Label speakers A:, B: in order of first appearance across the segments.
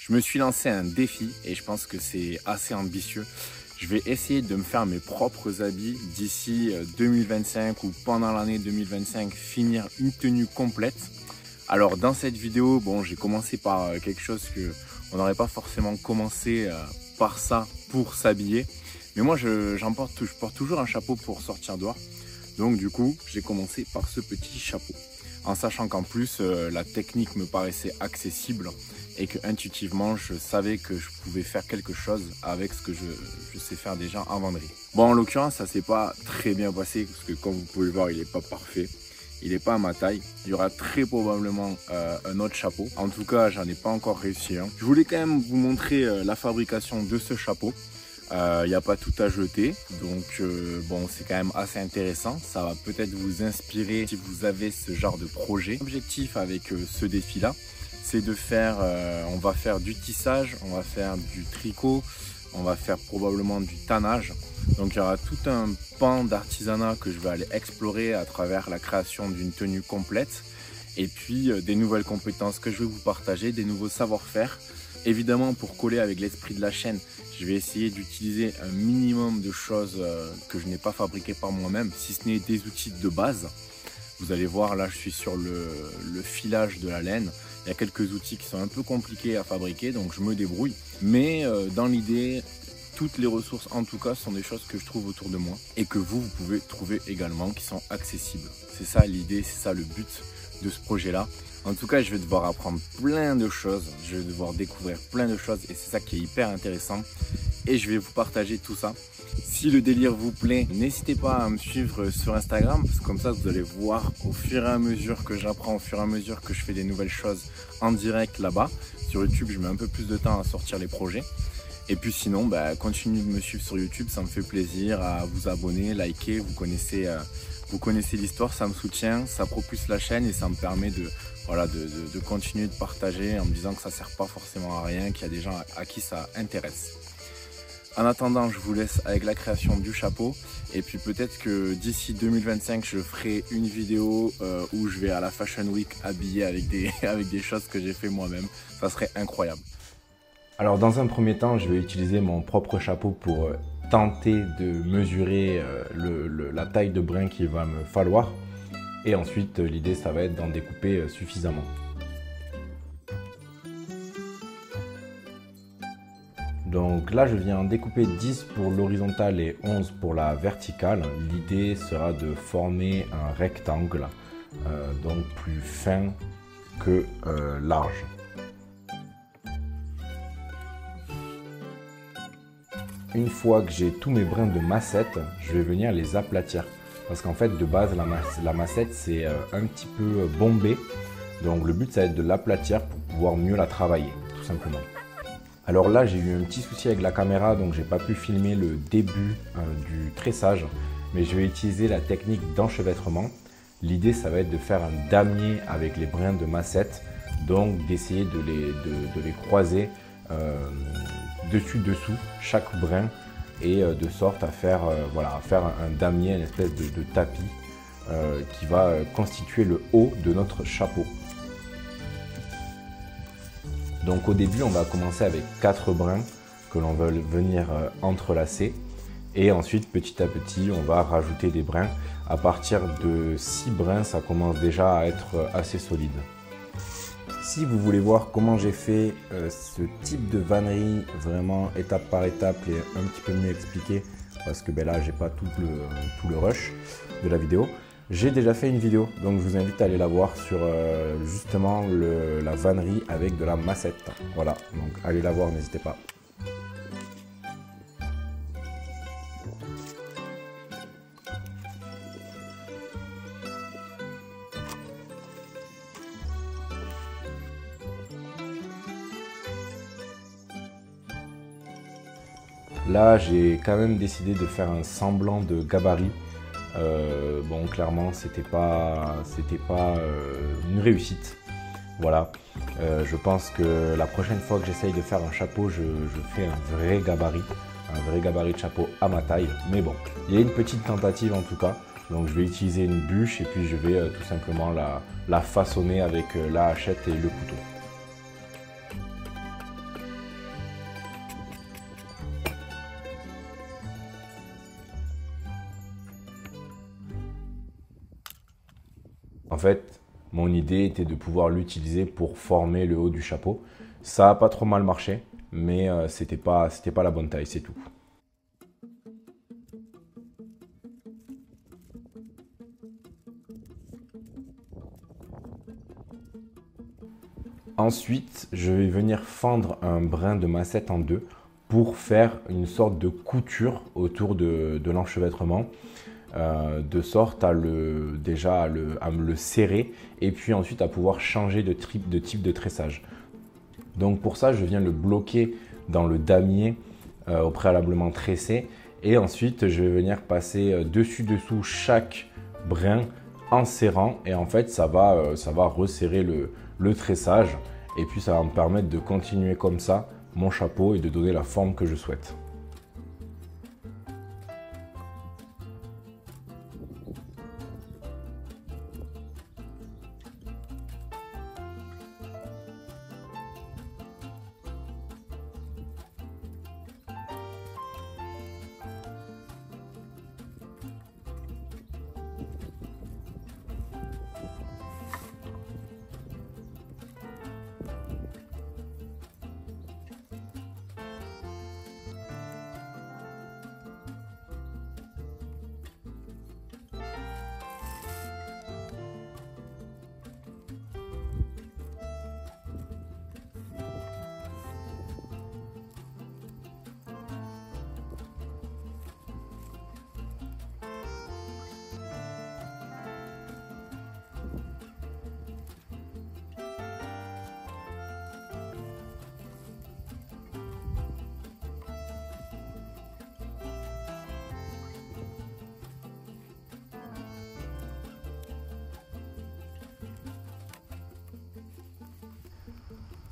A: Je me suis lancé un défi et je pense que c'est assez ambitieux. Je vais essayer de me faire mes propres habits d'ici 2025 ou pendant l'année 2025, finir une tenue complète. Alors dans cette vidéo, bon, j'ai commencé par quelque chose que on n'aurait pas forcément commencé par ça pour s'habiller. Mais moi, je porte toujours un chapeau pour sortir dehors. Donc du coup, j'ai commencé par ce petit chapeau. En sachant qu'en plus, la technique me paraissait accessible et que intuitivement, je savais que je pouvais faire quelque chose avec ce que je sais faire déjà en vannerie. Bon, en l'occurrence, ça s'est pas très bien passé parce que comme vous pouvez le voir, il n'est pas parfait. Il n'est pas à ma taille. Il y aura très probablement un autre chapeau. En tout cas, j'en ai pas encore réussi un. Je voulais quand même vous montrer la fabrication de ce chapeau. Il n'y a pas tout à jeter, donc bon, c'est quand même assez intéressant. Ça va peut-être vous inspirer si vous avez ce genre de projet. L'objectif avec ce défi-là, c'est de faire, on va faire du tissage, on va faire du tricot, on va faire probablement du tannage. Donc il y aura tout un pan d'artisanat que je vais aller explorer à travers la création d'une tenue complète. Et puis des nouvelles compétences que je vais vous partager, des nouveaux savoir-faire. Évidemment, pour coller avec l'esprit de la chaîne, je vais essayer d'utiliser un minimum de choses que je n'ai pas fabriquées par moi-même, si ce n'est des outils de base. Vous allez voir, là je suis sur le filage de la laine. Il y a quelques outils qui sont un peu compliqués à fabriquer, donc je me débrouille. Mais dans l'idée, toutes les ressources en tout cas sont des choses que je trouve autour de moi et que vous pouvez trouver également, qui sont accessibles. C'est ça l'idée, c'est ça le but de ce projet-là. En tout cas, je vais devoir apprendre plein de choses, je vais devoir découvrir plein de choses et c'est ça qui est hyper intéressant. Et je vais vous partager tout ça. Si le délire vous plaît, n'hésitez pas à me suivre sur Instagram, parce que comme ça vous allez voir au fur et à mesure que j'apprends, au fur et à mesure que je fais des nouvelles choses en direct là-bas. Sur YouTube, je mets un peu plus de temps à sortir les projets. Et puis sinon, continuez de me suivre sur YouTube, ça me fait plaisir, à vous abonner, liker, vous connaissez l'histoire, ça me soutient, ça propulse la chaîne et ça me permet de continuer de partager en me disant que ça ne sert pas forcément à rien, qu'il y a des gens à qui ça intéresse. En attendant, je vous laisse avec la création du chapeau et puis peut-être que d'ici 2025, je ferai une vidéo où je vais à la Fashion Week habillé avec des choses que j'ai fait moi-même. Ça serait incroyable. Alors dans un premier temps, je vais utiliser mon propre chapeau pour tenter de mesurer la taille de brin qu'il va me falloir. Et ensuite, l'idée, ça va être d'en découper suffisamment. Donc là, je viens en découper 10 pour l'horizontale et 11 pour la verticale. L'idée sera de former un rectangle, donc plus fin que large. Une fois que j'ai tous mes brins de massette, je vais venir les aplatir. Parce qu'en fait, de base, la massette, c'est un petit peu bombé. Donc le but, ça va être de l'aplatir pour pouvoir mieux la travailler, tout simplement. Alors là, j'ai eu un petit souci avec la caméra, donc j'ai pas pu filmer le début du tressage. Mais je vais utiliser la technique d'enchevêtrement. L'idée, ça va être de faire un damier avec les brins de massette. Donc d'essayer de les croiser dessus-dessous, chaque brin. Et de sorte à faire, un damier, une espèce de tapis qui va constituer le haut de notre chapeau. Donc au début, on va commencer avec 4 brins que l'on va venir entrelacer. Et ensuite, petit à petit, on va rajouter des brins. À partir de 6 brins, ça commence déjà à être assez solide. Si vous voulez voir comment j'ai fait ce type de vannerie vraiment étape par étape et un petit peu mieux expliqué, parce que là j'ai pas tout le rush de la vidéo, j'ai déjà fait une vidéo, donc je vous invite à aller la voir sur justement la vannerie avec de la massette. Voilà, donc allez la voir, n'hésitez pas. Là, j'ai quand même décidé de faire un semblant de gabarit. Bon, clairement, c'était pas une réussite. Voilà. Je pense que la prochaine fois que j'essaye de faire un chapeau, je fais un vrai gabarit de chapeau à ma taille. Mais bon, il y a une petite tentative en tout cas. Donc, je vais utiliser une bûche et puis je vais tout simplement la façonner avec la hachette et le couteau.
B: fait, mon idée était de pouvoir l'utiliser pour former le haut du chapeau. Ça n'a pas trop mal marché, mais c'était pas la bonne taille, c'est tout. Ensuite, je vais venir fendre un brin de massette en deux pour faire une sorte de couture autour de l'enchevêtrement, de sorte à déjà à me le serrer et puis ensuite à pouvoir changer de type de tressage. Donc pour ça, je viens le bloquer dans le damier au préalablement tressé et ensuite je vais venir passer dessus-dessous chaque brin en serrant et en fait ça va resserrer le tressage et puis ça va me permettre de continuer comme ça mon chapeau et de donner la forme que je souhaite.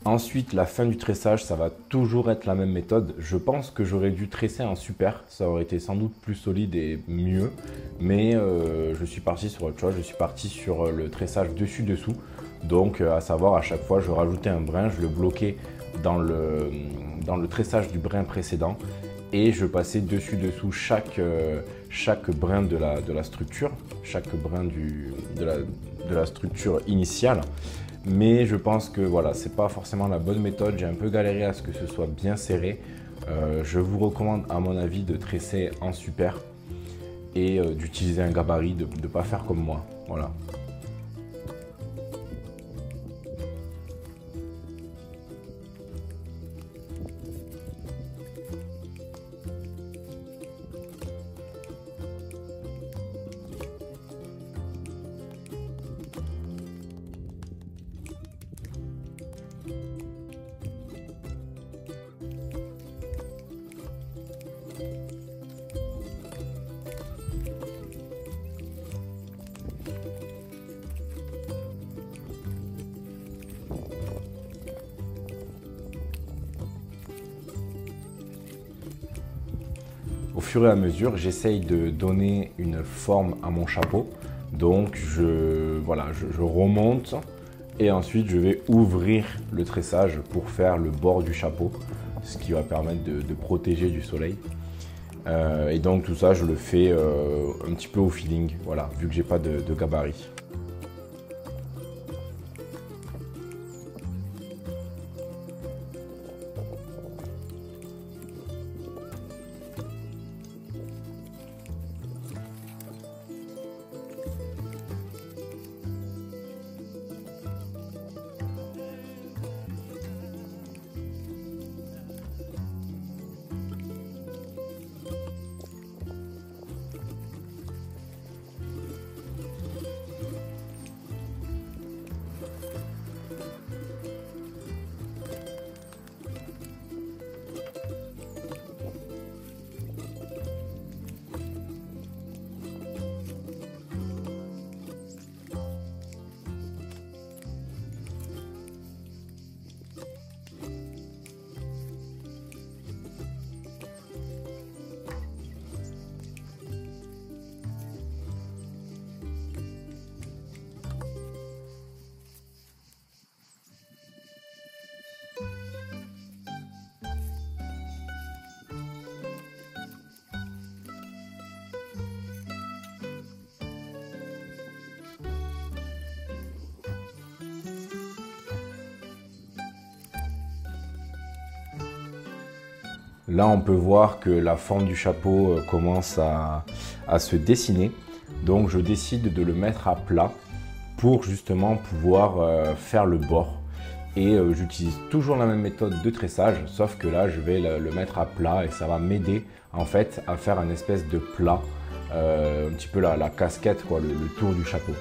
B: Ensuite, la fin du tressage, ça va toujours être la même méthode. Je pense que j'aurais dû tresser en super, ça aurait été sans doute plus solide et mieux. Mais je suis parti sur autre chose, je suis parti sur le tressage dessus-dessous. Donc à savoir, à chaque fois, je rajoutais un brin, je le bloquais dans le tressage du brin précédent. Et je passais dessus-dessous chaque brin de la structure, chaque brin de la structure initiale. Mais je pense que voilà, c'est pas forcément la bonne méthode. J'ai un peu galéré à ce que ce soit bien serré. Je vous recommande à mon avis de tresser en super et d'utiliser un gabarit, de ne pas faire comme moi. Voilà. Au fur et à mesure, j'essaye de donner une forme à mon chapeau. Donc je remonte et ensuite je vais ouvrir le tressage pour faire le bord du chapeau, ce qui va permettre de protéger du soleil. Et donc tout ça, je le fais un petit peu au feeling, voilà, vu que j'ai pas de gabarit. Là, on peut voir que la forme du chapeau commence à se dessiner. Donc, je décide de le mettre à plat pour justement pouvoir faire le bord. Et j'utilise toujours la même méthode de tressage, sauf que là, je vais le mettre à plat et ça va m'aider en fait à faire un espèce de plat, un petit peu la casquette, quoi, le tour du chapeau.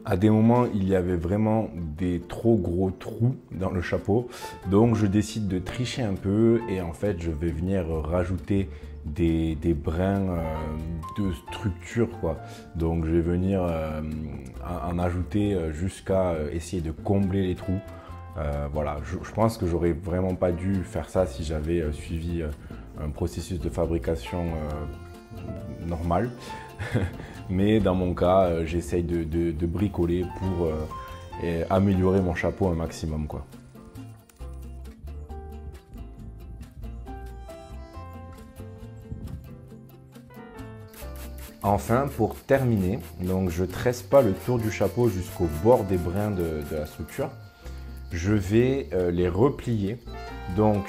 B: À des moments, il y avait vraiment des trop gros trous dans le chapeau. Donc, je décide de tricher un peu et en fait, je vais venir rajouter des brins de structure, quoi. Donc, je vais venir en ajouter jusqu'à essayer de combler les trous. Voilà, je pense que j'aurais vraiment pas dû faire ça si j'avais suivi un processus de fabrication normal. Mais dans mon cas, j'essaye de bricoler pour améliorer mon chapeau un maximum, quoi. Enfin, pour terminer, donc je tresse pas le tour du chapeau jusqu'au bord des brins de la structure. Je vais les replier, donc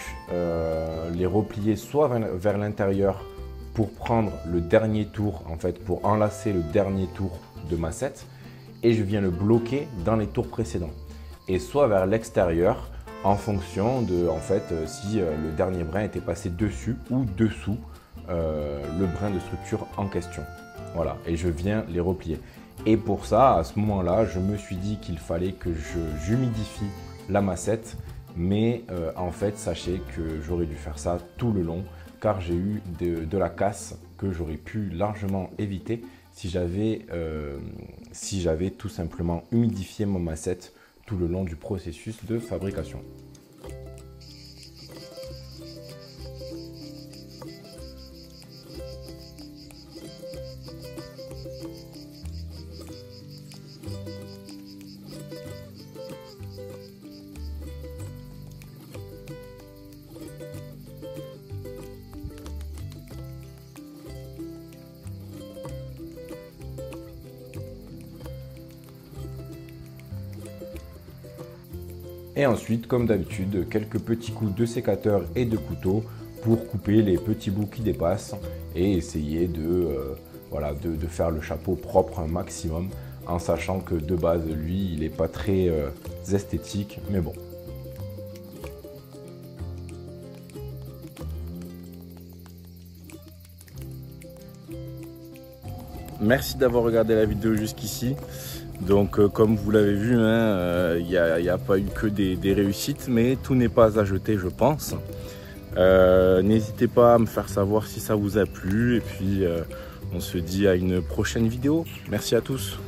B: les replier soit vers l'intérieur pour prendre le dernier tour, en fait, pour enlacer le dernier tour de ma massette, et je viens le bloquer dans les tours précédents. Et soit vers l'extérieur, en fonction de, en fait, si le dernier brin était passé dessus ou dessous le brin de structure en question. Voilà, et je viens les replier. Et pour ça, à ce moment-là, je me suis dit qu'il fallait que j'humidifie la massette, mais en fait, sachez que j'aurais dû faire ça tout le long, car j'ai eu de la casse que j'aurais pu largement éviter si j'avais tout simplement humidifié ma massette tout le long du processus de fabrication. Et ensuite, comme d'habitude, quelques petits coups de sécateur et de couteau pour couper les petits bouts qui dépassent et essayer de faire le chapeau propre un maximum, en sachant que de base, lui, il n'est pas très esthétique, mais bon.
A: Merci d'avoir regardé la vidéo jusqu'ici. Donc comme vous l'avez vu, il n'y a pas eu que des réussites, mais tout n'est pas à jeter, je pense. N'hésitez pas à me faire savoir si ça vous a plu, et puis on se dit à une prochaine vidéo. Merci à tous.